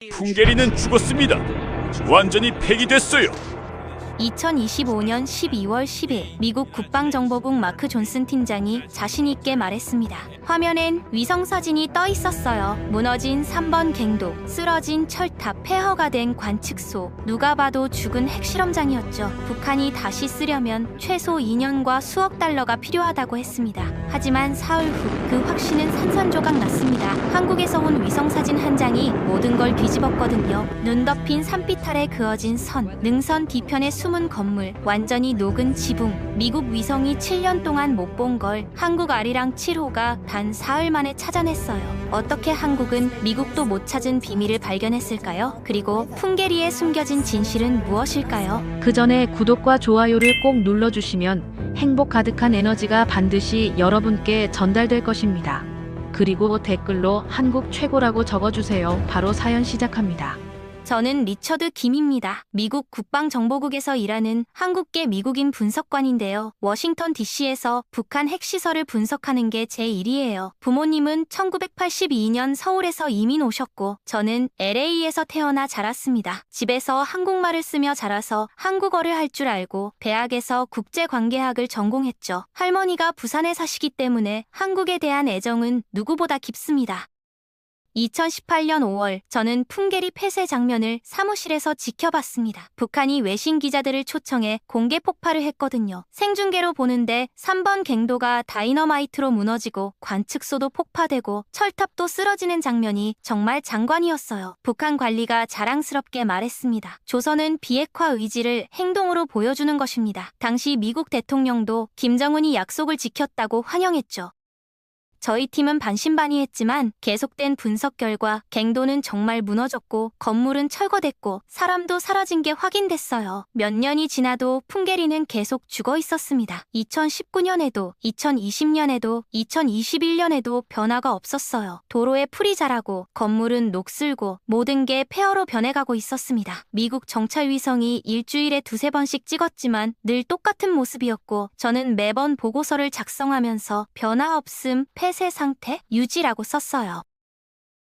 풍계리는 죽었습니다. 완전히 폐기됐어요. 2025년 12월 10일 미국 국방정보국 마크 존슨 팀장이 자신있게 말했습니다. 화면엔 위성사진이 떠 있었어요. 무너진 3번 갱도, 쓰러진 철탑, 폐허가 된 관측소, 누가 봐도 죽은 핵실험장이었죠. 북한이 다시 쓰려면 최소 2년과 수억 달러가 필요하다고 했습니다. 하지만 사흘 후 그 확신은 산산조각 났습니다. 한국에서 온 위성사진 한 장이 모든 걸 뒤집었거든요. 눈 덮인 산빛 아래 그어진 선, 능선 뒤편의 숨은 건물, 완전히 녹은 지붕. 미국 위성이 7년 동안 못 본 걸 한국 아리랑 7호가 단 사흘 만에 찾아냈어요. 어떻게 한국은 미국도 못 찾은 비밀을 발견했을까요? 그리고 풍계리에 숨겨진 진실은 무엇일까요? 그 전에 구독과 좋아요를 꼭 눌러주시면 행복 가득한 에너지가 반드시 여러분께 전달될 것입니다. 그리고 댓글로 한국 최고라고 적어주세요. 바로 사연 시작합니다. 저는 리처드 김입니다. 미국 국방정보국에서 일하는 한국계 미국인 분석관인데요. 워싱턴 DC에서 북한 핵시설을 분석하는 게 제 일이에요. 부모님은 1982년 서울에서 이민 오셨고 저는 LA에서 태어나 자랐습니다. 집에서 한국말을 쓰며 자라서 한국어를 할 줄 알고 대학에서 국제관계학을 전공했죠. 할머니가 부산에 사시기 때문에 한국에 대한 애정은 누구보다 깊습니다. 2018년 5월 저는 풍계리 폐쇄 장면을 사무실에서 지켜봤습니다. 북한이 외신 기자들을 초청해 공개 폭발을 했거든요. 생중계로 보는데 3번 갱도가 다이너마이트로 무너지고 관측소도 폭파되고 철탑도 쓰러지는 장면이 정말 장관이었어요. 북한 관리가 자랑스럽게 말했습니다. 조선은 비핵화 의지를 행동으로 보여주는 것입니다. 당시 미국 대통령도 김정은이 약속을 지켰다고 환영했죠. 저희 팀은 반신반의했지만 계속된 분석 결과 갱도는 정말 무너졌고 건물은 철거됐고 사람도 사라진 게 확인됐어요. 몇 년이 지나도 풍계리는 계속 죽어 있었습니다. 2019년에도, 2020년에도, 2021년에도 변화가 없었어요. 도로에 풀이 자라고 건물은 녹슬고 모든 게 폐허로 변해가고 있었습니다. 미국 정찰위성이 일주일에 두세 번씩 찍었지만 늘 똑같은 모습이었고 저는 매번 보고서를 작성하면서 변화 없음, 폐쇄 상태 유지라고 썼어요.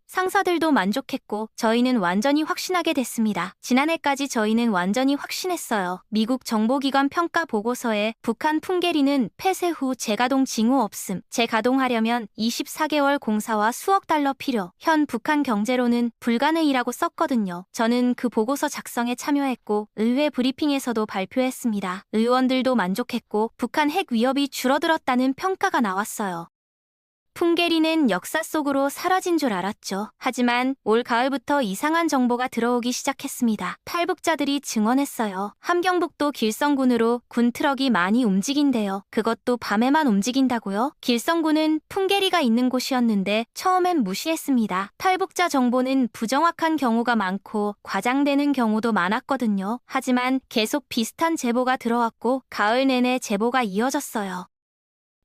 상사들도 만족했고 저희는 완전히 확신하게 됐습니다. 지난해까지 저희는 완전히 확신했어요. 미국 정보기관 평가 보고서에 북한 풍계리는 폐쇄 후 재가동 징후 없음, 재가동하려면 24개월 공사와 수억 달러 필요, 현 북한 경제로는 불가능이라고 썼거든요. 저는 그 보고서 작성에 참여했고 의회 브리핑에서도 발표했습니다. 의원들도 만족했고 북한 핵 위협이 줄어들었다는 평가가 나왔어요. 풍계리는 역사 속으로 사라진 줄 알았죠. 하지만 올 가을부터 이상한 정보가 들어오기 시작했습니다. 탈북자들이 증언했어요. 함경북도 길성군으로 군 트럭이 많이 움직인대요. 그것도 밤에만 움직인다고요? 길성군은 풍계리가 있는 곳이었는데 처음엔 무시했습니다. 탈북자 정보는 부정확한 경우가 많고 과장되는 경우도 많았거든요. 하지만 계속 비슷한 제보가 들어왔고 가을 내내 제보가 이어졌어요.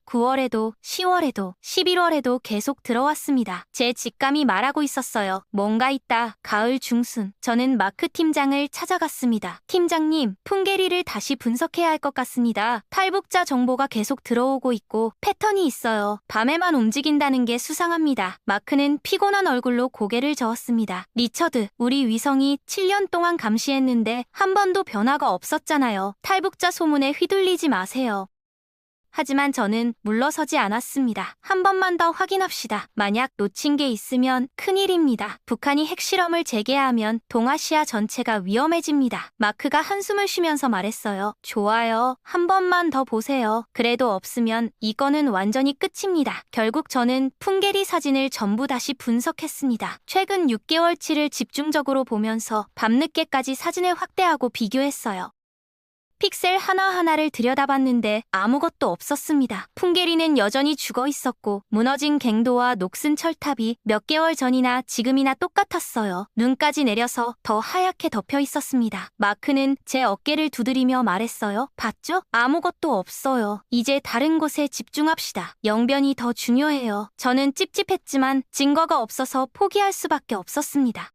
9월에도, 10월에도, 11월에도 계속 들어왔습니다. 제 직감이 말하고 있었어요. 뭔가 있다. 가을 중순. 저는 마크 팀장을 찾아갔습니다. 팀장님, 풍계리를 다시 분석해야 할 것 같습니다. 탈북자 정보가 계속 들어오고 있고 패턴이 있어요. 밤에만 움직인다는 게 수상합니다. 마크는 피곤한 얼굴로 고개를 저었습니다. 리처드, 우리 위성이 7년 동안 감시했는데 한 번도 변화가 없었잖아요. 탈북자 소문에 휘둘리지 마세요. 하지만 저는 물러서지 않았습니다. 한 번만 더 확인합시다. 만약 놓친 게 있으면 큰일입니다. 북한이 핵실험을 재개하면 동아시아 전체가 위험해집니다. 마크가 한숨을 쉬면서 말했어요. 좋아요. 한 번만 더 보세요. 그래도 없으면 이거는 완전히 끝입니다. 결국 저는 풍계리 사진을 전부 다시 분석했습니다. 최근 6개월치를 집중적으로 보면서 밤늦게까지 사진을 확대하고 비교했어요. 픽셀 하나하나를 들여다봤는데 아무것도 없었습니다. 풍계리는 여전히 죽어 있었고 무너진 갱도와 녹슨 철탑이 몇 개월 전이나 지금이나 똑같았어요. 눈까지 내려서 더 하얗게 덮여 있었습니다. 마크는 제 어깨를 두드리며 말했어요. 봤죠? 아무것도 없어요. 이제 다른 곳에 집중합시다. 영변이 더 중요해요. 저는 찝찝했지만 증거가 없어서 포기할 수밖에 없었습니다.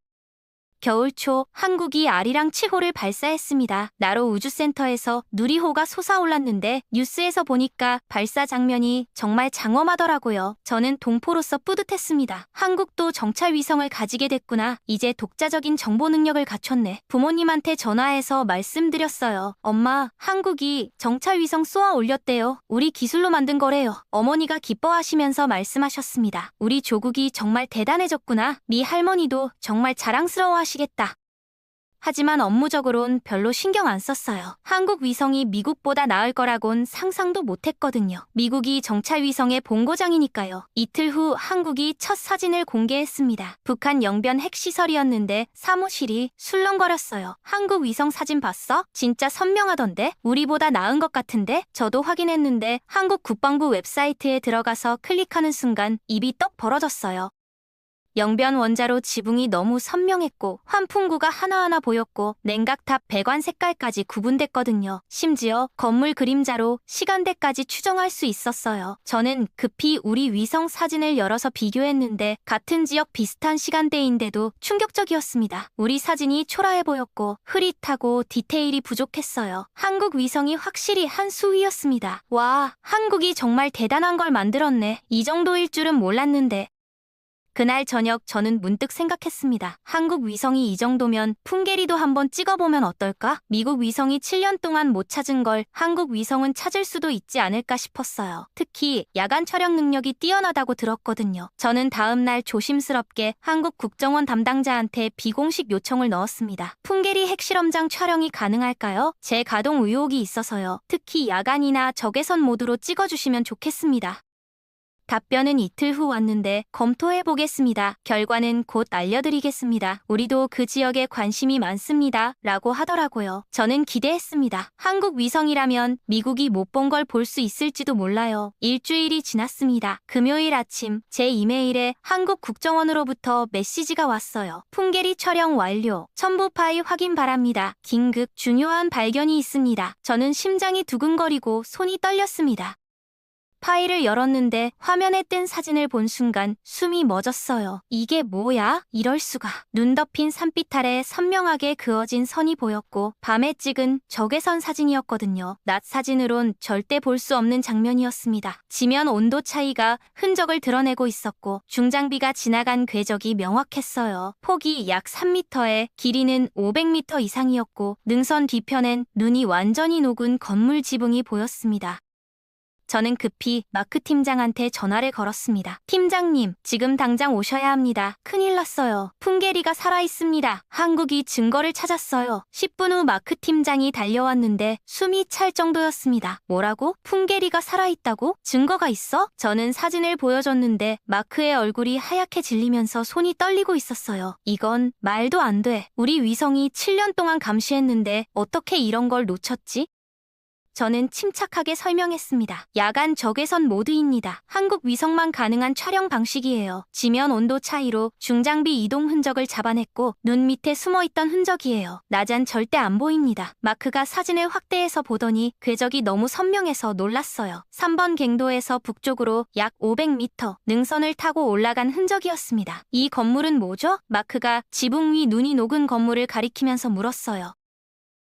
겨울 초 한국이 아리랑 7호를 발사했습니다. 나로 우주센터에서 누리호가 솟아올랐는데 뉴스에서 보니까 발사 장면이 정말 장엄하더라고요. 저는 동포로서 뿌듯했습니다. 한국도 정찰 위성을 가지게 됐구나. 이제 독자적인 정보 능력을 갖췄네. 부모님한테 전화해서 말씀드렸어요. 엄마, 한국이 정찰 위성 쏘아 올렸대요. 우리 기술로 만든 거래요. 어머니가 기뻐하시면서 말씀하셨습니다. 우리 조국이 정말 대단해졌구나. 네 할머니도 정말 자랑스러워하시겠다. 하지만 업무적으론 별로 신경 안 썼어요. 한국 위성이 미국보다 나을 거라곤 상상도 못했거든요. 미국이 정찰 위성의 본고장이니까요. 이틀 후 한국이 첫 사진을 공개했습니다. 북한 영변 핵시설이었는데 사무실이 술렁거렸어요. 한국 위성 사진 봤어? 진짜 선명하던데? 우리보다 나은 것 같은데? 저도 확인했는데 한국 국방부 웹사이트에 들어가서 클릭하는 순간 입이 떡 벌어졌어요. 영변 원자로 지붕이 너무 선명했고 환풍구가 하나하나 보였고 냉각탑 배관 색깔까지 구분됐거든요. 심지어 건물 그림자로 시간대까지 추정할 수 있었어요. 저는 급히 우리 위성 사진을 열어서 비교했는데 같은 지역 비슷한 시간대인데도 충격적이었습니다. 우리 사진이 초라해 보였고 흐릿하고 디테일이 부족했어요. 한국 위성이 확실히 한 수위였습니다. 와, 한국이 정말 대단한 걸 만들었네. 이 정도일 줄은 몰랐는데. 그날 저녁 저는 문득 생각했습니다. 한국 위성이 이 정도면 풍계리도 한번 찍어보면 어떨까? 미국 위성이 7년 동안 못 찾은 걸 한국 위성은 찾을 수도 있지 않을까 싶었어요. 특히 야간 촬영 능력이 뛰어나다고 들었거든요. 저는 다음 날 조심스럽게 한국 국정원 담당자한테 비공식 요청을 넣었습니다. 풍계리 핵실험장 촬영이 가능할까요? 재가동 의혹이 있어서요. 특히 야간이나 적외선 모드로 찍어주시면 좋겠습니다. 답변은 이틀 후 왔는데 검토해보겠습니다. 결과는 곧 알려드리겠습니다. 우리도 그 지역에 관심이 많습니다. 라고 하더라고요. 저는 기대했습니다. 한국 위성이라면 미국이 못 본 걸 볼 수 있을지도 몰라요. 일주일이 지났습니다. 금요일 아침 제 이메일에 한국 국정원으로부터 메시지가 왔어요. 풍계리 촬영 완료. 첨부 파일 확인 바랍니다. 긴급 중요한 발견이 있습니다. 저는 심장이 두근거리고 손이 떨렸습니다. 파일을 열었는데 화면에 뜬 사진을 본 순간 숨이 멎었어요. 이게 뭐야? 이럴 수가. 눈 덮인 산빛 아래 선명하게 그어진 선이 보였고 밤에 찍은 적외선 사진이었거든요. 낮 사진으론 절대 볼 수 없는 장면이었습니다. 지면 온도 차이가 흔적을 드러내고 있었고 중장비가 지나간 궤적이 명확했어요. 폭이 약 3m에 길이는 500m 이상이었고 능선 뒤편엔 눈이 완전히 녹은 건물 지붕이 보였습니다. 저는 급히 마크 팀장한테 전화를 걸었습니다. 팀장님, 지금 당장 오셔야 합니다. 큰일 났어요. 풍계리가 살아있습니다. 한국이 증거를 찾았어요. 10분 후 마크 팀장이 달려왔는데 숨이 찰 정도였습니다. 뭐라고? 풍계리가 살아있다고? 증거가 있어? 저는 사진을 보여줬는데 마크의 얼굴이 하얗게 질리면서 손이 떨리고 있었어요. 이건 말도 안 돼. 우리 위성이 7년 동안 감시했는데 어떻게 이런 걸 놓쳤지? 저는 침착하게 설명했습니다. 야간 적외선 모드입니다. 한국 위성만 가능한 촬영 방식이에요. 지면 온도 차이로 중장비 이동 흔적을 잡아냈고 눈 밑에 숨어있던 흔적이에요. 낮엔 절대 안 보입니다. 마크가 사진을 확대해서 보더니 궤적이 너무 선명해서 놀랐어요. 3번 갱도에서 북쪽으로 약 500m 능선을 타고 올라간 흔적이었습니다. 이 건물은 뭐죠? 마크가 지붕 위 눈이 녹은 건물을 가리키면서 물었어요.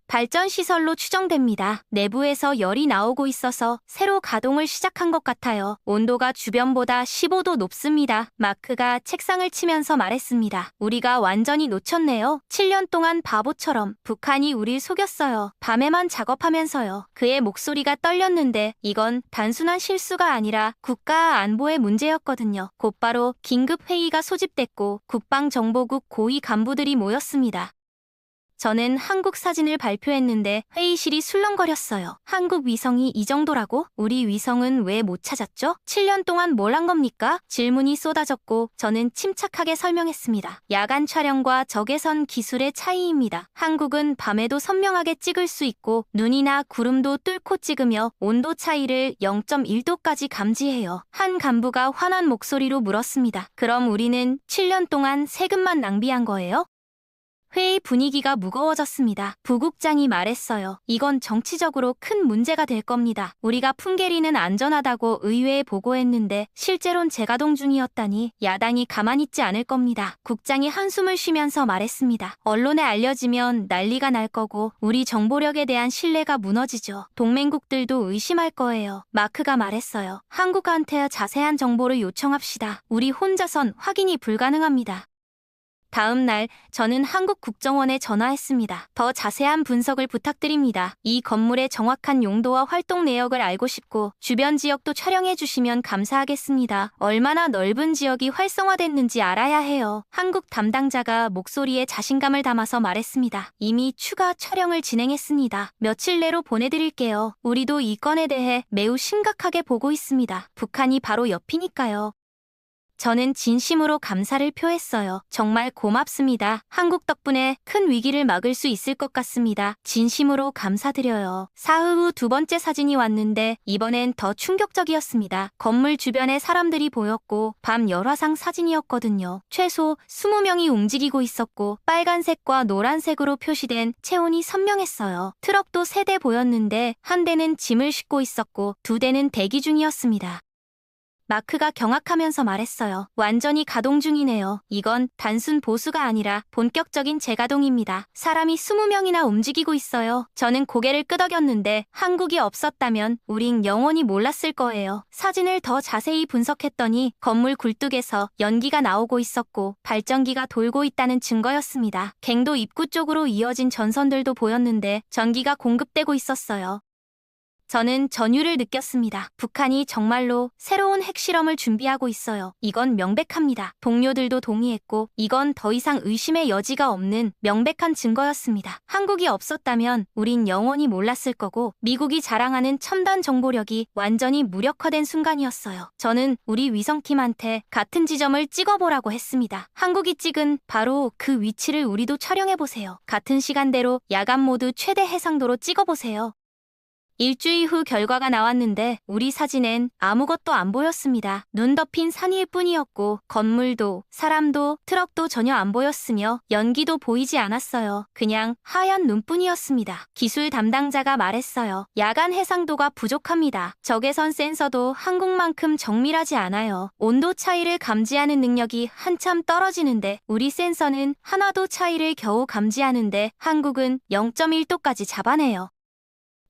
발전시설로 추정됩니다. 내부에서 열이 나오고 있어서 새로 가동을 시작한 것 같아요. 온도가 주변보다 15도 높습니다. 마크가 책상을 치면서 말했습니다. 우리가 완전히 놓쳤네요. 7년 동안 바보처럼 북한이 우릴 속였어요. 밤에만 작업하면서요. 그의 목소리가 떨렸는데 이건 단순한 실수가 아니라 국가 안보의 문제였거든요. 곧바로 긴급회의가 소집됐고 국방정보국 고위 간부들이 모였습니다. 저는 한국 사진을 발표했는데 회의실이 술렁거렸어요. 한국 위성이 이 정도라고? 우리 위성은 왜 못 찾았죠? 7년 동안 뭘 한 겁니까? 질문이 쏟아졌고 저는 침착하게 설명했습니다. 야간 촬영과 적외선 기술의 차이입니다. 한국은 밤에도 선명하게 찍을 수 있고 눈이나 구름도 뚫고 찍으며 온도 차이를 0.1도까지 감지해요. 한 간부가 화난 목소리로 물었습니다. 그럼 우리는 7년 동안 세금만 낭비한 거예요? 회의 분위기가 무거워졌습니다. 부국장이 말했어요. 이건 정치적으로 큰 문제가 될 겁니다. 우리가 풍계리는 안전하다고 의회에 보고했는데 실제론 재가동 중이었다니 야당이 가만히 있지 않을 겁니다. 국장이 한숨을 쉬면서 말했습니다. 언론에 알려지면 난리가 날 거고 우리 정보력에 대한 신뢰가 무너지죠. 동맹국들도 의심할 거예요. 마크가 말했어요. 한국한테 자세한 정보를 요청합시다. 우리 혼자선 확인이 불가능합니다. 다음 날 저는 한국 국정원에 전화했습니다. 더 자세한 분석을 부탁드립니다. 이 건물의 정확한 용도와 활동 내역을 알고 싶고 주변 지역도 촬영해 주시면 감사하겠습니다. 얼마나 넓은 지역이 활성화됐는지 알아야 해요. 한국 담당자가 목소리에 자신감을 담아서 말했습니다. 이미 추가 촬영을 진행했습니다. 며칠 내로 보내드릴게요. 우리도 이 건에 대해 매우 심각하게 보고 있습니다. 북한이 바로 옆이니까요. 저는 진심으로 감사를 표했어요. 정말 고맙습니다. 한국 덕분에 큰 위기를 막을 수 있을 것 같습니다. 진심으로 감사드려요. 사흘 후 두 번째 사진이 왔는데 이번엔 더 충격적이었습니다. 건물 주변에 사람들이 보였고 밤 열화상 사진이었거든요. 최소 20명이 움직이고 있었고 빨간색과 노란색으로 표시된 체온이 선명했어요. 트럭도 3대 보였는데 한 대는 짐을 싣고 있었고 2대는 대기 중이었습니다. 마크가 경악하면서 말했어요. 완전히 가동 중이네요. 이건 단순 보수가 아니라 본격적인 재가동입니다. 사람이 20명이나 움직이고 있어요. 저는 고개를 끄덕였는데 한국이 없었다면 우린 영원히 몰랐을 거예요. 사진을 더 자세히 분석했더니 건물 굴뚝에서 연기가 나오고 있었고 발전기가 돌고 있다는 증거였습니다. 갱도 입구 쪽으로 이어진 전선들도 보였는데 전기가 공급되고 있었어요. 저는 전율을 느꼈습니다. 북한이 정말로 새로운 핵실험을 준비하고 있어요. 이건 명백합니다. 동료들도 동의했고 이건 더 이상 의심의 여지가 없는 명백한 증거였습니다. 한국이 없었다면 우린 영원히 몰랐을 거고 미국이 자랑하는 첨단 정보력이 완전히 무력화된 순간이었어요. 저는 우리 위성팀한테 같은 지점을 찍어보라고 했습니다. 한국이 찍은 바로 그 위치를 우리도 촬영해보세요. 같은 시간대로 야간 모드 최대 해상도로 찍어보세요. 일주일 후 결과가 나왔는데 우리 사진엔 아무것도 안 보였습니다. 눈 덮인 산 위일 뿐이었고 건물도 사람도 트럭도 전혀 안 보였으며 연기도 보이지 않았어요. 그냥 하얀 눈뿐이었습니다. 기술 담당자가 말했어요. 야간 해상도가 부족합니다. 적외선 센서도 한국만큼 정밀하지 않아요. 온도 차이를 감지하는 능력이 한참 떨어지는데 우리 센서는 하나도 차이를 겨우 감지하는데 한국은 0.1도까지 잡아내요.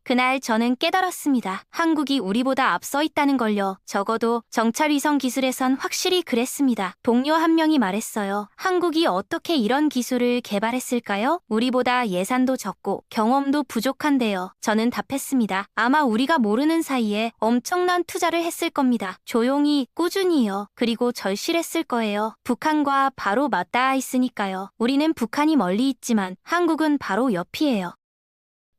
그날 저는 깨달았습니다. 한국이 우리보다 앞서 있다는 걸요. 적어도 정찰위성 기술에선 확실히 그랬습니다. 동료 한 명이 말했어요. 한국이 어떻게 이런 기술을 개발했을까요? 우리보다 예산도 적고 경험도 부족한데요. 저는 답했습니다. 아마 우리가 모르는 사이에 엄청난 투자를 했을 겁니다. 조용히, 꾸준히요. 그리고 절실했을 거예요. 북한과 바로 맞닿아 있으니까요. 우리는 북한이 멀리 있지만 한국은 바로 옆이에요.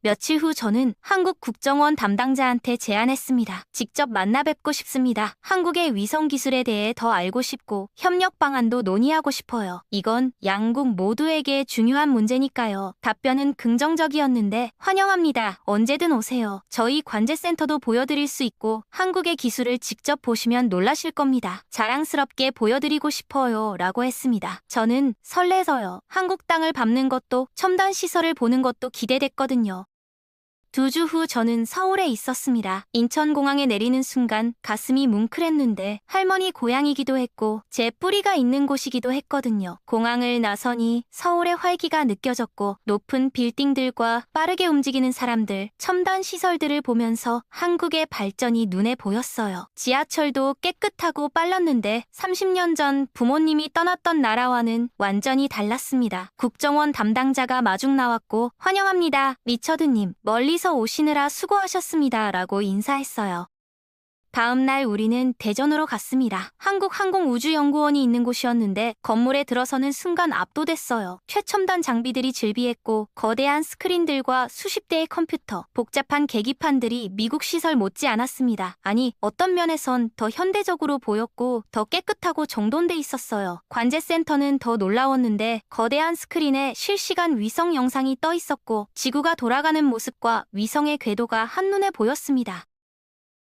며칠 후 저는 한국 국정원 담당자한테 제안했습니다. 직접 만나 뵙고 싶습니다. 한국의 위성 기술에 대해 더 알고 싶고 협력 방안도 논의하고 싶어요. 이건 양국 모두에게 중요한 문제니까요. 답변은 긍정적이었는데 환영합니다. 언제든 오세요. 저희 관제센터도 보여드릴 수 있고 한국의 기술을 직접 보시면 놀라실 겁니다. 자랑스럽게 보여드리고 싶어요. 라고 했습니다. 저는 설레서요. 한국 땅을 밟는 것도 첨단 시설을 보는 것도 기대됐거든요. 2주 후 저는 서울에 있었습니다. 인천공항에 내리는 순간 가슴이 뭉클했는데 할머니 고향이기도 했고 제 뿌리가 있는 곳이기도 했거든요. 공항을 나서니 서울의 활기가 느껴졌고 높은 빌딩들과 빠르게 움직이는 사람들, 첨단 시설들을 보면서 한국의 발전이 눈에 보였어요. 지하철도 깨끗하고 빨랐는데 30년 전 부모님이 떠났던 나라와는 완전히 달랐습니다. 국정원 담당자가 마중 나왔고 환영합니다. 리처드님, 멀리서 오시느라 수고하셨습니다. 라고 인사했어요. 다음 날 우리는 대전으로 갔습니다. 한국항공우주연구원이 있는 곳이었는데 건물에 들어서는 순간 압도됐어요. 최첨단 장비들이 즐비했고 거대한 스크린들과 수십 대의 컴퓨터, 복잡한 계기판들이 미국 시설 못지 않았습니다. 아니, 어떤 면에선 더 현대적으로 보였고 더 깨끗하고 정돈돼 있었어요. 관제센터는 더 놀라웠는데 거대한 스크린에 실시간 위성 영상이 떠 있었고 지구가 돌아가는 모습과 위성의 궤도가 한눈에 보였습니다.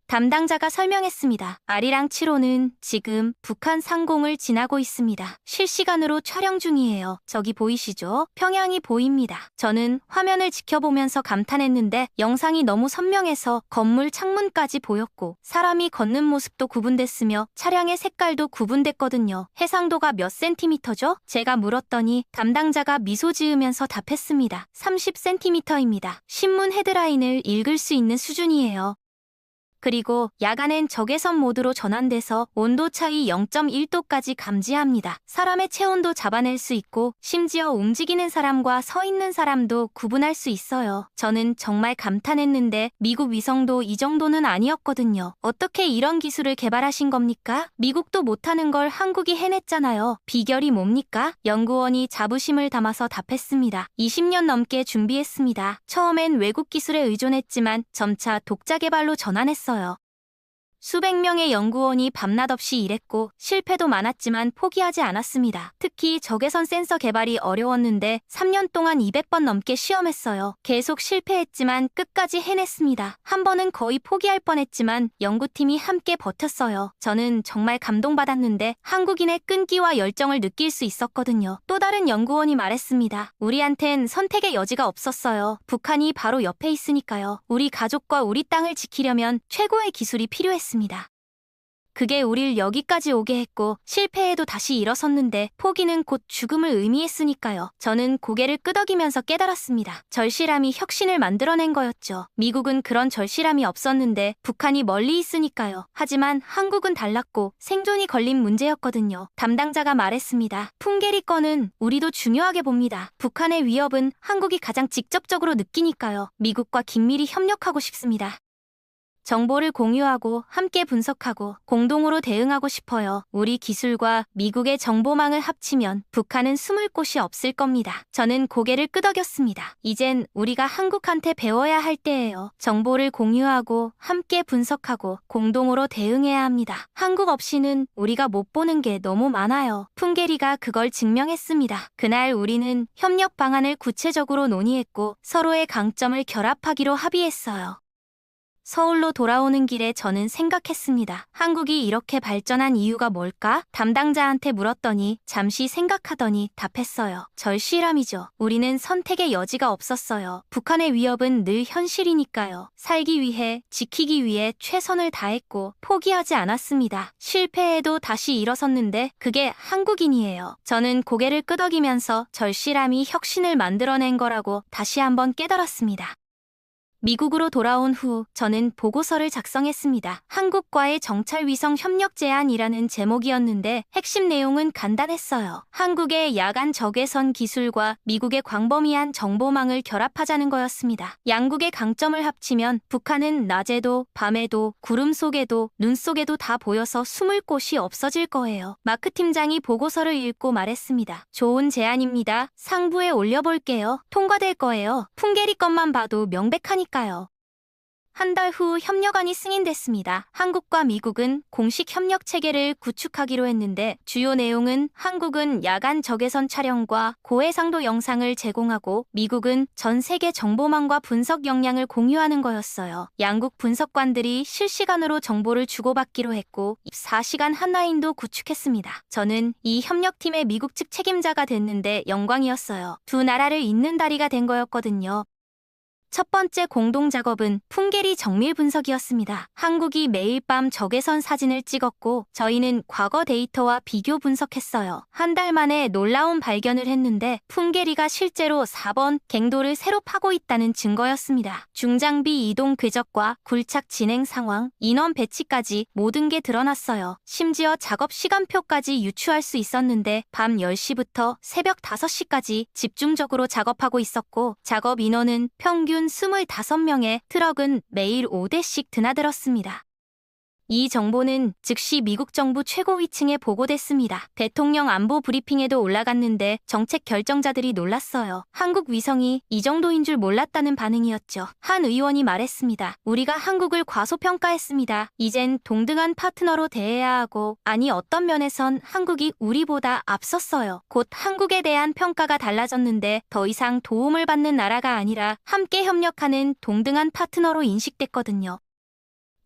담당자가 설명했습니다. 아리랑 7호는 지금 북한 상공을 지나고 있습니다. 실시간으로 촬영 중이에요. 저기 보이시죠? 평양이 보입니다. 저는 화면을 지켜보면서 감탄했는데 영상이 너무 선명해서 건물 창문까지 보였고 사람이 걷는 모습도 구분됐으며 차량의 색깔도 구분됐거든요. 해상도가 몇 센티미터죠? 제가 물었더니 담당자가 미소 지으면서 답했습니다. 30cm입니다. 신문 헤드라인을 읽을 수 있는 수준이에요. 그리고 야간엔 적외선 모드로 전환돼서 온도 차이 0.1도까지 감지합니다. 사람의 체온도 잡아낼 수 있고 심지어 움직이는 사람과 서 있는 사람도 구분할 수 있어요. 저는 정말 감탄했는데 미국 위성도 이 정도는 아니었거든요. 어떻게 이런 기술을 개발하신 겁니까? 미국도 못하는 걸 한국이 해냈잖아요. 비결이 뭡니까? 연구원이 자부심을 담아서 답했습니다. 20년 넘게 준비했습니다. 처음엔 외국 기술에 의존했지만 점차 독자 개발로 전환했어요. 수백 명의 연구원이 밤낮 없이 일했고 실패도 많았지만 포기하지 않았습니다. 특히 적외선 센서 개발이 어려웠는데 3년 동안 200번 넘게 시험했어요. 계속 실패했지만 끝까지 해냈습니다. 한 번은 거의 포기할 뻔했지만 연구팀이 함께 버텼어요. 저는 정말 감동받았는데 한국인의 끈기와 열정을 느낄 수 있었거든요. 또 다른 연구원이 말했습니다. 우리한텐 선택의 여지가 없었어요. 북한이 바로 옆에 있으니까요. 우리 가족과 우리 땅을 지키려면 최고의 기술이 필요했습니다. 그게 우릴 여기까지 오게 했고 실패해도 다시 일어섰는데 포기는 곧 죽음을 의미했으니까요. 저는 고개를 끄덕이면서 깨달았습니다. 절실함이 혁신을 만들어낸 거였죠. 미국은 그런 절실함이 없었는데 북한이 멀리 있으니까요. 하지만 한국은 달랐고 생존이 걸린 문제였거든요. 담당자가 말했습니다. 풍계리 건은 우리도 중요하게 봅니다. 북한의 위협은 한국이 가장 직접적으로 느끼니까요. 미국과 긴밀히 협력하고 싶습니다. 정보를 공유하고 함께 분석하고 공동으로 대응하고 싶어요. 우리 기술과 미국의 정보망을 합치면 북한은 숨을 곳이 없을 겁니다. 저는 고개를 끄덕였습니다. 이젠 우리가 한국한테 배워야 할 때예요. 정보를 공유하고 함께 분석하고 공동으로 대응해야 합니다. 한국 없이는 우리가 못 보는 게 너무 많아요. 풍계리가 그걸 증명했습니다. 그날 우리는 협력 방안을 구체적으로 논의했고 서로의 강점을 결합하기로 합의했어요. 서울로 돌아오는 길에 저는 생각했습니다. 한국이 이렇게 발전한 이유가 뭘까? 담당자한테 물었더니 잠시 생각하더니 답했어요. 절실함이죠. 우리는 선택의 여지가 없었어요. 북한의 위협은 늘 현실이니까요. 살기 위해, 지키기 위해 최선을 다했고 포기하지 않았습니다. 실패해도 다시 일어섰는데 그게 한국인이에요. 저는 고개를 끄덕이면서 절실함이 혁신을 만들어낸 거라고 다시 한번 깨달았습니다. 미국으로 돌아온 후 저는 보고서를 작성했습니다. 한국과의 정찰위성 협력 제안이라는 제목이었는데 핵심 내용은 간단했어요. 한국의 야간 적외선 기술과 미국의 광범위한 정보망을 결합하자는 거였습니다. 양국의 강점을 합치면 북한은 낮에도 밤에도 구름 속에도 눈 속에도 다 보여서 숨을 곳이 없어질 거예요. 마크 팀장이 보고서를 읽고 말했습니다. 좋은 제안입니다. 상부에 올려볼게요. 통과될 거예요. 풍계리 것만 봐도 명백하니까. 한 달 후 협력안이 승인됐습니다. 한국과 미국은 공식 협력 체계를 구축하기로 했는데 주요 내용은 한국은 야간 적외선 촬영과 고해상도 영상을 제공하고 미국은 전 세계 정보망과 분석 역량을 공유하는 거였어요. 양국 분석관들이 실시간으로 정보를 주고받기로 했고 24시간 핫라인도 구축했습니다. 저는 이 협력팀의 미국 측 책임자가 됐는데 영광이었어요. 두 나라를 잇는 다리가 된 거였거든요. 첫 번째 공동 작업은 풍계리 정밀 분석이었습니다. 한국이 매일 밤 적외선 사진을 찍었고 저희는 과거 데이터와 비교 분석했어요. 한 달 만에 놀라운 발견을 했는데 풍계리가 실제로 4번 갱도를 새로 파고 있다는 증거였습니다. 중장비 이동 궤적과 굴착 진행 상황, 인원 배치까지 모든 게 드러났어요. 심지어 작업 시간표까지 유추할 수 있었는데 밤 10시부터 새벽 5시까지 집중적으로 작업하고 있었고 작업 인원은 평균 25명에 트럭은 매일 5대씩 드나들었습니다. 이 정보는 즉시 미국 정부 최고위층에 보고됐습니다. 대통령 안보 브리핑에도 올라갔는데 정책 결정자들이 놀랐어요. 한국 위성이 이 정도인 줄 몰랐다는 반응이었죠. 한 의원이 말했습니다. 우리가 한국을 과소평가했습니다. 이젠 동등한 파트너로 대해야 하고 아니 어떤 면에선 한국이 우리보다 앞섰어요. 곧 한국에 대한 평가가 달라졌는데 더 이상 도움을 받는 나라가 아니라 함께 협력하는 동등한 파트너로 인식됐거든요.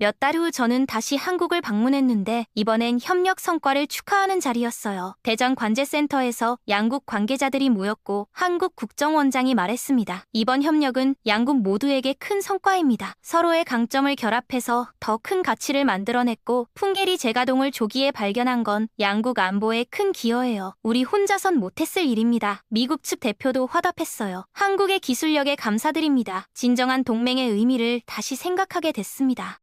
몇 달 후 저는 다시 한국을 방문했는데 이번엔 협력 성과를 축하하는 자리였어요. 대전 관제센터에서 양국 관계자들이 모였고 한국 국정원장이 말했습니다. 이번 협력은 양국 모두에게 큰 성과입니다. 서로의 강점을 결합해서 더 큰 가치를 만들어냈고 풍계리 재가동을 조기에 발견한 건 양국 안보에 큰 기여예요. 우리 혼자선 못했을 일입니다. 미국 측 대표도 화답했어요. 한국의 기술력에 감사드립니다. 진정한 동맹의 의미를 다시 생각하게 됐습니다.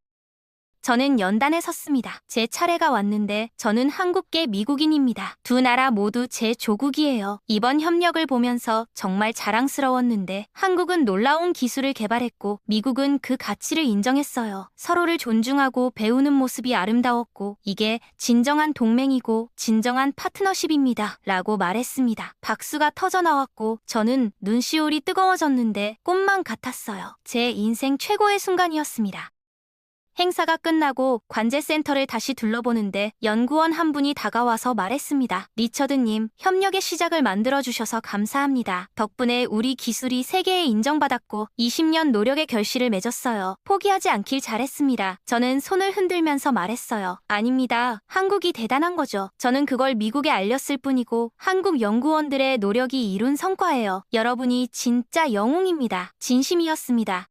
저는 연단에 섰습니다. 제 차례가 왔는데 저는 한국계 미국인입니다. 두 나라 모두 제 조국이에요. 이번 협력을 보면서 정말 자랑스러웠는데 한국은 놀라운 기술을 개발했고 미국은 그 가치를 인정했어요. 서로를 존중하고 배우는 모습이 아름다웠고 이게 진정한 동맹이고 진정한 파트너십입니다. 라고 말했습니다. 박수가 터져나왔고 저는 눈시울이 뜨거워졌는데 꽃만 같았어요. 제 인생 최고의 순간이었습니다. 행사가 끝나고 관제센터를 다시 둘러보는데 연구원 한 분이 다가와서 말했습니다. 리처드님, 협력의 시작을 만들어주셔서 감사합니다. 덕분에 우리 기술이 세계에 인정받았고 20년 노력의 결실을 맺었어요. 포기하지 않길 잘했습니다. 저는 손을 흔들면서 말했어요. 아닙니다. 한국이 대단한 거죠. 저는 그걸 미국에 알렸을 뿐이고 한국 연구원들의 노력이 이룬 성과예요. 여러분이 진짜 영웅입니다. 진심이었습니다.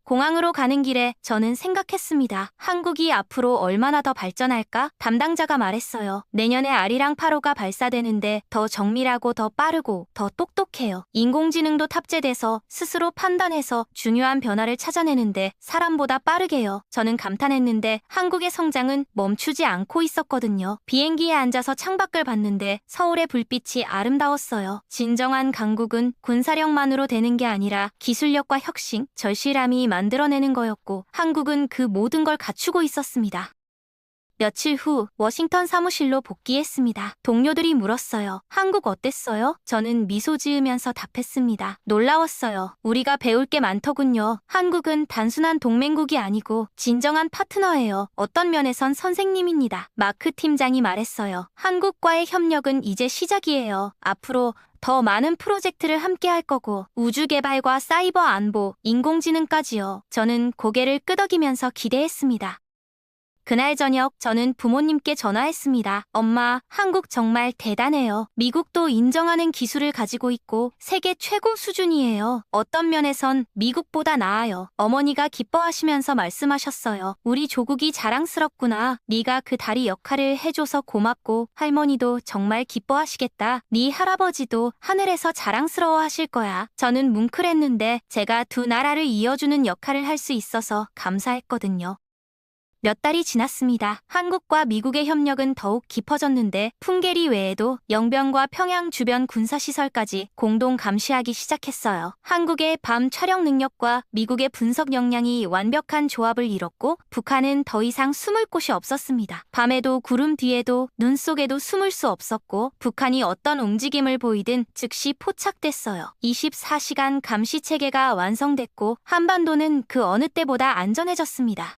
공항으로 가는 길에 저는 생각했습니다. 한국이 앞으로 얼마나 더 발전할까? 담당자가 말했어요. 내년에 아리랑 8호가 발사되는데 더 정밀하고 더 빠르고 더 똑똑해요. 인공지능도 탑재돼서 스스로 판단해서 중요한 변화를 찾아내는데 사람보다 빠르게요. 저는 감탄했는데 한국의 성장은 멈추지 않고 있었거든요. 비행기에 앉아서 창밖을 봤는데 서울의 불빛이 아름다웠어요. 진정한 강국은 군사력만으로 되는 게 아니라 기술력과 혁신, 절실함이 만들어내는 거였고 한국은 그 모든 걸 갖추고 있었습니다. 며칠 후 워싱턴 사무실로 복귀했습니다. 동료들이 물었어요. 한국 어땠어요? 저는 미소 지으면서 답했습니다. 놀라웠어요. 우리가 배울 게 많더군요. 한국은 단순한 동맹국이 아니고 진정한 파트너예요. 어떤 면에선 선생님입니다. 마크 팀장이 말했어요. 한국과의 협력은 이제 시작이에요. 앞으로 더 많은 프로젝트를 함께 할 거고 우주 개발과 사이버 안보, 인공지능까지요. 저는 고개를 끄덕이면서 기대했습니다. 그날 저녁 저는 부모님께 전화했습니다. 엄마, 한국 정말 대단해요. 미국도 인정하는 기술을 가지고 있고 세계 최고 수준이에요. 어떤 면에선 미국보다 나아요. 어머니가 기뻐하시면서 말씀하셨어요. 우리 조국이 자랑스럽구나. 네가 그 다리 역할을 해줘서 고맙고 할머니도 정말 기뻐하시겠다. 네 할아버지도 하늘에서 자랑스러워하실 거야. 저는 뭉클했는데 제가 두 나라를 이어주는 역할을 할 수 있어서 감사했거든요. 몇 달이 지났습니다. 한국과 미국의 협력은 더욱 깊어졌는데 풍계리 외에도 영변과 평양 주변 군사시설까지 공동 감시하기 시작했어요. 한국의 밤 촬영 능력과 미국의 분석 역량이 완벽한 조합을 이뤘고 북한은 더 이상 숨을 곳이 없었습니다. 밤에도 구름 뒤에도 눈 속에도 숨을 수 없었고 북한이 어떤 움직임을 보이든 즉시 포착됐어요. 24시간 감시 체계가 완성됐고 한반도는 그 어느 때보다 안전해졌습니다.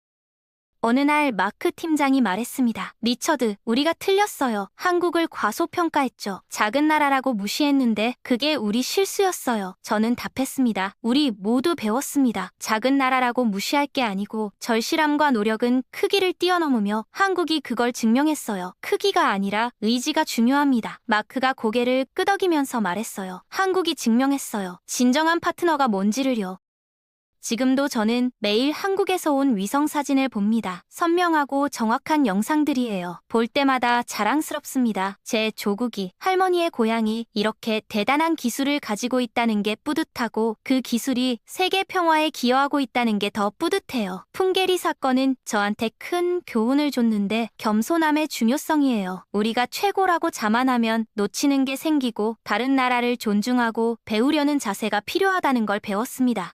어느 날 마크 팀장이 말했습니다. 리처드, 우리가 틀렸어요. 한국을 과소평가했죠. 작은 나라라고 무시했는데 그게 우리 실수였어요. 저는 답했습니다. 우리 모두 배웠습니다. 작은 나라라고 무시할 게 아니고 절실함과 노력은 크기를 뛰어넘으며 한국이 그걸 증명했어요. 크기가 아니라 의지가 중요합니다. 마크가 고개를 끄덕이면서 말했어요. 한국이 증명했어요. 진정한 파트너가 뭔지를요. 지금도 저는 매일 한국에서 온 위성 사진을 봅니다. 선명하고 정확한 영상들이에요. 볼 때마다 자랑스럽습니다. 제 조국이, 할머니의 고향이 이렇게 대단한 기술을 가지고 있다는 게 뿌듯하고 그 기술이 세계 평화에 기여하고 있다는 게 더 뿌듯해요. 풍계리 사건은 저한테 큰 교훈을 줬는데 겸손함의 중요성이에요. 우리가 최고라고 자만하면 놓치는 게 생기고 다른 나라를 존중하고 배우려는 자세가 필요하다는 걸 배웠습니다.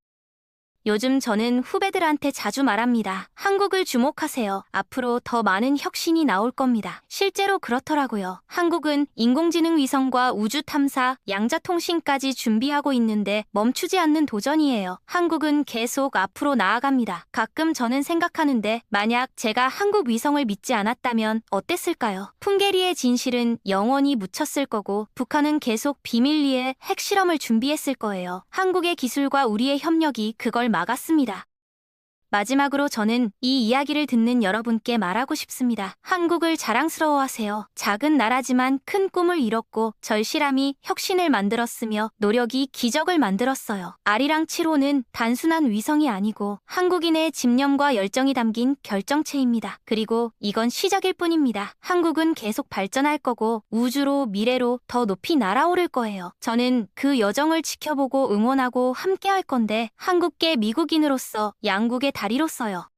요즘 저는 후배들한테 자주 말합니다. 한국을 주목하세요. 앞으로 더 많은 혁신이 나올 겁니다. 실제로 그렇더라고요. 한국은 인공지능 위성과 우주 탐사, 양자통신까지 준비하고 있는데 멈추지 않는 도전이에요. 한국은 계속 앞으로 나아갑니다. 가끔 저는 생각하는데 만약 제가 한국 위성을 믿지 않았다면 어땠을까요? 풍계리의 진실은 영원히 묻혔을 거고 북한은 계속 비밀리에 핵실험을 준비했을 거예요. 한국의 기술과 우리의 협력이 그걸 막았습니다. 마지막으로 저는 이 이야기를 듣는 여러분께 말하고 싶습니다. 한국을 자랑스러워하세요. 작은 나라지만 큰 꿈을 이뤘고 절실함이 혁신을 만들었으며 노력이 기적을 만들었어요. 아리랑 7호는 단순한 위성이 아니고 한국인의 집념과 열정이 담긴 결정체입니다. 그리고 이건 시작일 뿐입니다. 한국은 계속 발전할 거고 우주로 미래로 더 높이 날아오를 거예요. 저는 그 여정을 지켜보고 응원하고 함께할 건데 한국계 미국인으로서 양국의 다리로서요.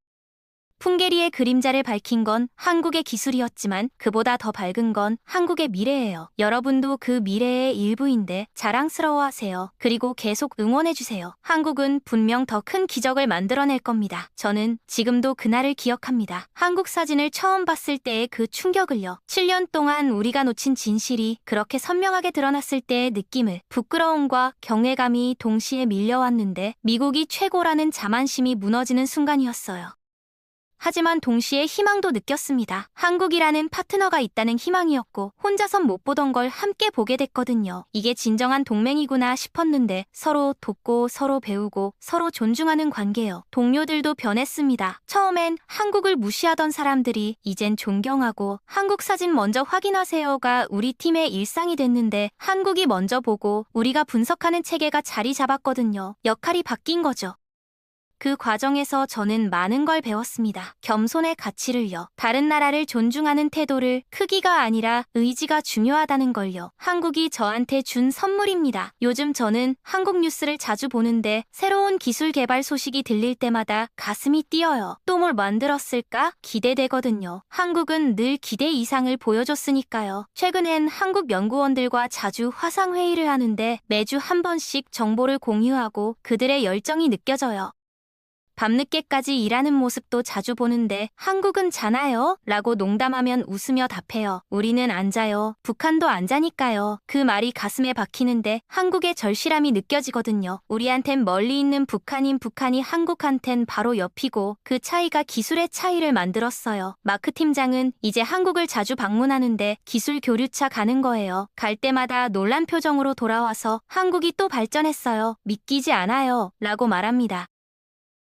풍계리의 그림자를 밝힌 건 한국의 기술이었지만 그보다 더 밝은 건 한국의 미래예요. 여러분도 그 미래의 일부인데 자랑스러워하세요. 그리고 계속 응원해주세요. 한국은 분명 더 큰 기적을 만들어낼 겁니다. 저는 지금도 그날을 기억합니다. 한국 사진을 처음 봤을 때의 그 충격을요. 7년 동안 우리가 놓친 진실이 그렇게 선명하게 드러났을 때의 느낌을 부끄러움과 경외감이 동시에 밀려왔는데 미국이 최고라는 자만심이 무너지는 순간이었어요. 하지만 동시에 희망도 느꼈습니다. 한국이라는 파트너가 있다는 희망이었고 혼자선 못 보던 걸 함께 보게 됐거든요. 이게 진정한 동맹이구나 싶었는데 서로 돕고 서로 배우고 서로 존중하는 관계요. 동료들도 변했습니다. 처음엔 한국을 무시하던 사람들이 이젠 존경하고 한국 사진 먼저 확인하세요가 우리 팀의 일상이 됐는데 한국이 먼저 보고 우리가 분석하는 체계가 자리 잡았거든요. 역할이 바뀐 거죠. 그 과정에서 저는 많은 걸 배웠습니다. 겸손의 가치를요. 다른 나라를 존중하는 태도를 크기가 아니라 의지가 중요하다는 걸요. 한국이 저한테 준 선물입니다. 요즘 저는 한국 뉴스를 자주 보는데 새로운 기술 개발 소식이 들릴 때마다 가슴이 뛰어요. 또 뭘 만들었을까? 기대되거든요. 한국은 늘 기대 이상을 보여줬으니까요. 최근엔 한국 연구원들과 자주 화상회의를 하는데 매주 한 번씩 정보를 공유하고 그들의 열정이 느껴져요. 밤늦게까지 일하는 모습도 자주 보는데 한국은 자나요? 라고 농담하면 웃으며 답해요. 우리는 안 자요. 북한도 안 자니까요. 그 말이 가슴에 박히는데 한국의 절실함이 느껴지거든요. 우리한텐 멀리 있는 북한인 북한이 한국한텐 바로 옆이고 그 차이가 기술의 차이를 만들었어요. 마크 팀장은 이제 한국을 자주 방문하는데 기술 교류차 가는 거예요. 갈 때마다 놀란 표정으로 돌아와서 한국이 또 발전했어요. 믿기지 않아요. 라고 말합니다.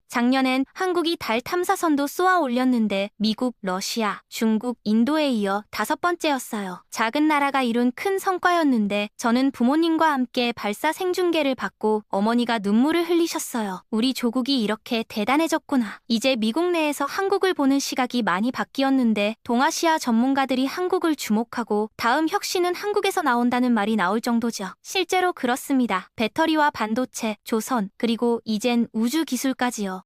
작년엔 한국이 달 탐사선도 쏘아 올렸는데 미국, 러시아, 중국, 인도에 이어 5번째였어요. 작은 나라가 이룬 큰 성과였는데 저는 부모님과 함께 발사 생중계를 받고 어머니가 눈물을 흘리셨어요. 우리 조국이 이렇게 대단해졌구나. 이제 미국 내에서 한국을 보는 시각이 많이 바뀌었는데 동아시아 전문가들이 한국을 주목하고 다음 혁신은 한국에서 나온다는 말이 나올 정도죠. 실제로 그렇습니다. 배터리와 반도체, 조선, 그리고 이젠 우주 기술까지요.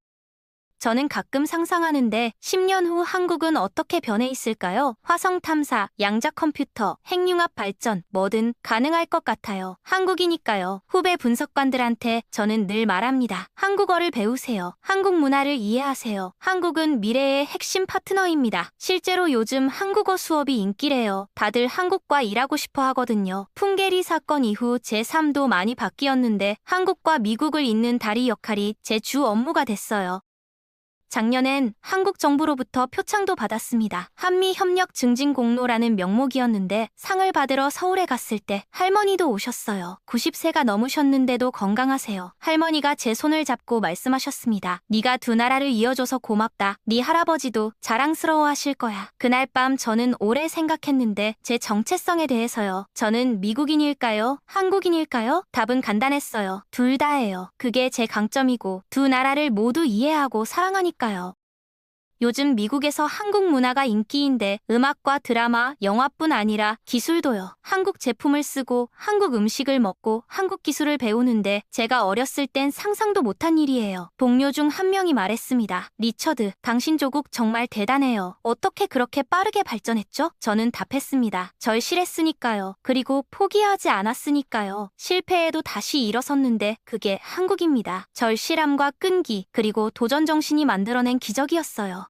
저는 가끔 상상하는데 10년 후 한국은 어떻게 변해 있을까요? 화성 탐사, 양자 컴퓨터, 핵융합 발전, 뭐든 가능할 것 같아요. 한국이니까요. 후배 분석관들한테 저는 늘 말합니다. 한국어를 배우세요. 한국 문화를 이해하세요. 한국은 미래의 핵심 파트너입니다. 실제로 요즘 한국어 수업이 인기래요. 다들 한국과 일하고 싶어 하거든요. 풍계리 사건 이후 제 삶도 많이 바뀌었는데 한국과 미국을 잇는 다리 역할이 제 주 업무가 됐어요. 작년엔 한국 정부로부터 표창도 받았습니다. 한미협력 증진 공로라는 명목이었는데 상을 받으러 서울에 갔을 때 할머니도 오셨어요. 90세가 넘으셨는데도 건강하세요. 할머니가 제 손을 잡고 말씀하셨습니다. 네가 두 나라를 이어줘서 고맙다. 네 할아버지도 자랑스러워하실 거야. 그날 밤 저는 오래 생각했는데 제 정체성에 대해서요. 저는 미국인일까요? 한국인일까요? 답은 간단했어요. 둘 다예요. 그게 제 강점이고 두 나라를 모두 이해하고 사랑하니까 요즘 미국에서 한국 문화가 인기인데 음악과 드라마, 영화뿐 아니라 기술도요. 한국 제품을 쓰고 한국 음식을 먹고 한국 기술을 배우는데 제가 어렸을 땐 상상도 못한 일이에요. 동료 중 한 명이 말했습니다. 리처드, 당신 조국 정말 대단해요. 어떻게 그렇게 빠르게 발전했죠? 저는 답했습니다. 절실했으니까요. 그리고 포기하지 않았으니까요. 실패해도 다시 일어섰는데 그게 한국입니다. 절실함과 끈기, 그리고 도전 정신이 만들어낸 기적이었어요.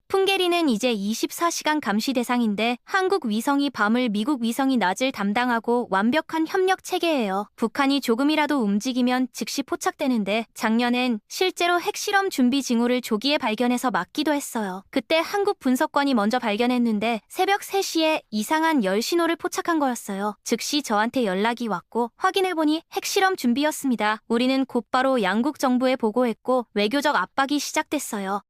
풍계리는 이제 24시간 감시 대상인데 한국 위성이 밤을 미국 위성이 낮을 담당하고 완벽한 협력 체계예요. 북한이 조금이라도 움직이면 즉시 포착되는데 작년엔 실제로 핵실험 준비 징후를 조기에 발견해서 막기도 했어요. 그때 한국 분석관이 먼저 발견했는데 새벽 3시에 이상한 열 신호를 포착한 거였어요. 즉시 저한테 연락이 왔고 확인해보니 핵실험 준비였습니다. 우리는 곧바로 양국 정부에 보고했고 외교적 압박이 시작됐어요.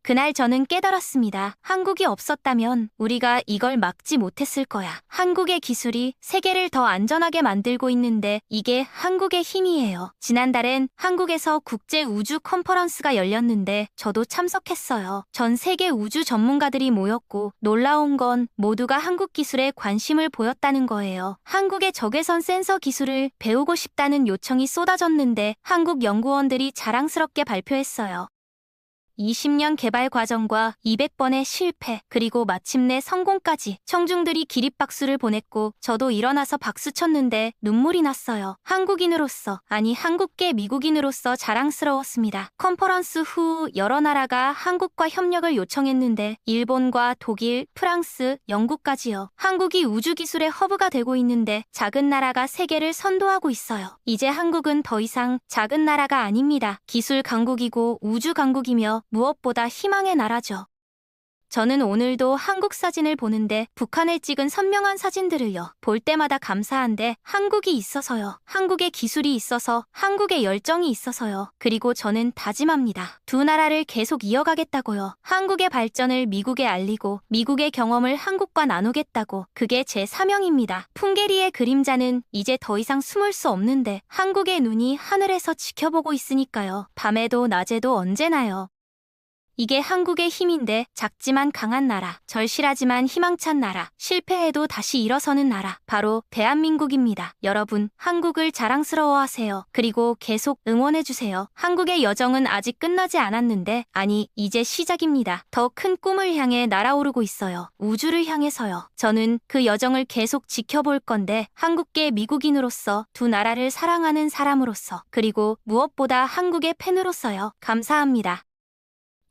그날 저는 깨달았습니다. 한국이 없었다면 우리가 이걸 막지 못했을 거야. 한국의 기술이 세계를 더 안전하게 만들고 있는데 이게 한국의 힘이에요. 지난달엔 한국에서 국제 우주 컨퍼런스가 열렸는데 저도 참석했어요. 전 세계 우주 전문가들이 모였고 놀라운 건 모두가 한국 기술에 관심을 보였다는 거예요. 한국의 적외선 센서 기술을 배우고 싶다는 요청이 쏟아졌는데 한국 연구원들이 자랑스럽게 발표했어요. 20년 개발 과정과 200번의 실패, 그리고 마침내 성공까지 청중들이 기립박수를 보냈고 저도 일어나서 박수 쳤는데 눈물이 났어요. 한국인으로서, 아니 한국계 미국인으로서 자랑스러웠습니다. 컨퍼런스 후 여러 나라가 한국과 협력을 요청했는데 일본과 독일, 프랑스, 영국까지요. 한국이 우주기술의 허브가 되고 있는데 작은 나라가 세계를 선도하고 있어요. 이제 한국은 더 이상 작은 나라가 아닙니다. 기술 강국이고 우주 강국이며 무엇보다 희망의 나라죠. 저는 오늘도 한국 사진을 보는데 북한을 찍은 선명한 사진들을요. 볼 때마다 감사한데 한국이 있어서요. 한국의 기술이 있어서, 한국의 열정이 있어서요. 그리고 저는 다짐합니다. 두 나라를 계속 이어가겠다고요. 한국의 발전을 미국에 알리고 미국의 경험을 한국과 나누겠다고. 그게 제 사명입니다. 풍계리의 그림자는 이제 더 이상 숨을 수 없는데 한국의 눈이 하늘에서 지켜보고 있으니까요. 밤에도 낮에도 언제나요. 이게 한국의 힘인데 작지만 강한 나라, 절실하지만 희망찬 나라, 실패해도 다시 일어서는 나라, 바로 대한민국입니다. 여러분, 한국을 자랑스러워하세요. 그리고 계속 응원해주세요. 한국의 여정은 아직 끝나지 않았는데, 아니, 이제 시작입니다. 더 큰 꿈을 향해 날아오르고 있어요. 우주를 향해서요. 저는 그 여정을 계속 지켜볼 건데, 한국계 미국인으로서, 두 나라를 사랑하는 사람으로서, 그리고 무엇보다 한국의 팬으로서요. 감사합니다.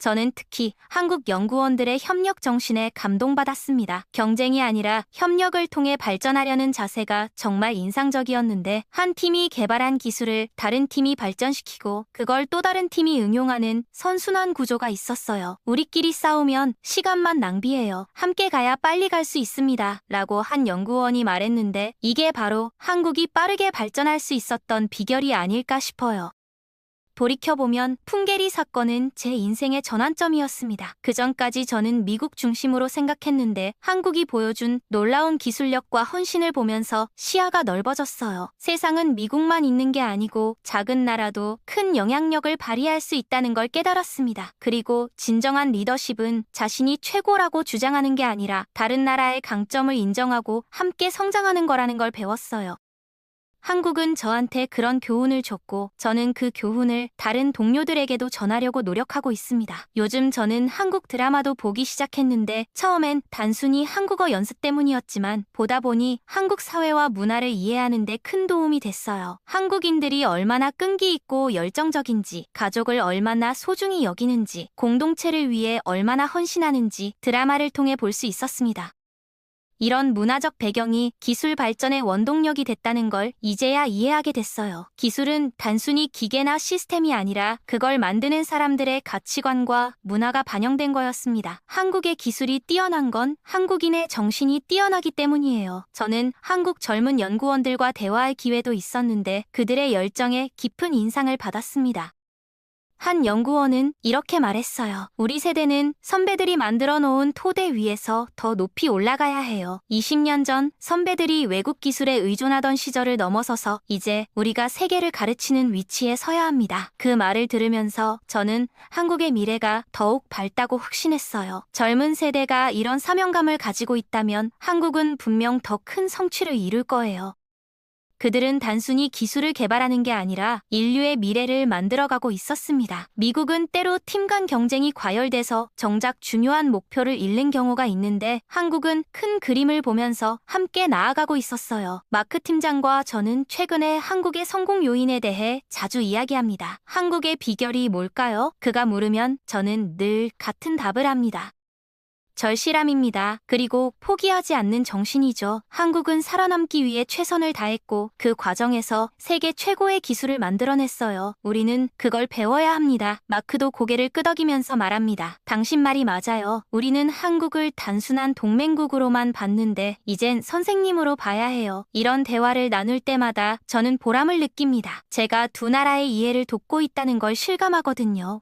저는 특히 한국 연구원들의 협력 정신에 감동받았습니다. 경쟁이 아니라 협력을 통해 발전하려는 자세가 정말 인상적이었는데 한 팀이 개발한 기술을 다른 팀이 발전시키고 그걸 또 다른 팀이 응용하는 선순환 구조가 있었어요. 우리끼리 싸우면 시간만 낭비해요. 함께 가야 빨리 갈 수 있습니다. 라고 한 연구원이 말했는데 이게 바로 한국이 빠르게 발전할 수 있었던 비결이 아닐까 싶어요. 돌이켜보면 풍계리 사건은 제 인생의 전환점이었습니다. 그전까지 저는 미국 중심으로 생각했는데 한국이 보여준 놀라운 기술력과 헌신을 보면서 시야가 넓어졌어요. 세상은 미국만 있는 게 아니고 작은 나라도 큰 영향력을 발휘할 수 있다는 걸 깨달았습니다. 그리고 진정한 리더십은 자신이 최고라고 주장하는 게 아니라 다른 나라의 강점을 인정하고 함께 성장하는 거라는 걸 배웠어요. 한국은 저한테 그런 교훈을 줬고 저는 그 교훈을 다른 동료들에게도 전하려고 노력하고 있습니다. 요즘 저는 한국 드라마도 보기 시작했는데 처음엔 단순히 한국어 연습 때문이었지만 보다 보니 한국 사회와 문화를 이해하는 데 큰 도움이 됐어요. 한국인들이 얼마나 끈기 있고 열정적인지, 가족을 얼마나 소중히 여기는지, 공동체를 위해 얼마나 헌신하는지 드라마를 통해 볼 수 있었습니다. 이런 문화적 배경이 기술 발전의 원동력이 됐다는 걸 이제야 이해하게 됐어요. 기술은 단순히 기계나 시스템이 아니라 그걸 만드는 사람들의 가치관과 문화가 반영된 거였습니다. 한국의 기술이 뛰어난 건 한국인의 정신이 뛰어나기 때문이에요. 저는 한국 젊은 연구원들과 대화할 기회도 있었는데 그들의 열정에 깊은 인상을 받았습니다. 한 연구원은 이렇게 말했어요. 우리 세대는 선배들이 만들어 놓은 토대 위에서 더 높이 올라가야 해요. 20년 전 선배들이 외국 기술에 의존하던 시절을 넘어서서 이제 우리가 세계를 가르치는 위치에 서야 합니다. 그 말을 들으면서 저는 한국의 미래가 더욱 밝다고 확신했어요. 젊은 세대가 이런 사명감을 가지고 있다면 한국은 분명 더 큰 성취를 이룰 거예요. 그들은 단순히 기술을 개발하는 게 아니라 인류의 미래를 만들어가고 있었습니다. 미국은 때로 팀 간 경쟁이 과열돼서 정작 중요한 목표를 잃는 경우가 있는데 한국은 큰 그림을 보면서 함께 나아가고 있었어요. 마크 팀장과 저는 최근에 한국의 성공 요인에 대해 자주 이야기합니다. 한국의 비결이 뭘까요? 그가 물으면 저는 늘 같은 답을 합니다. 절실함입니다. 그리고 포기하지 않는 정신이죠. 한국은 살아남기 위해 최선을 다했고 그 과정에서 세계 최고의 기술을 만들어냈어요. 우리는 그걸 배워야 합니다. 마크도 고개를 끄덕이면서 말합니다. 당신 말이 맞아요. 우리는 한국을 단순한 동맹국으로만 봤는데 이젠 선생님으로 봐야 해요. 이런 대화를 나눌 때마다 저는 보람을 느낍니다. 제가 두 나라의 이해를 돕고 있다는 걸 실감하거든요.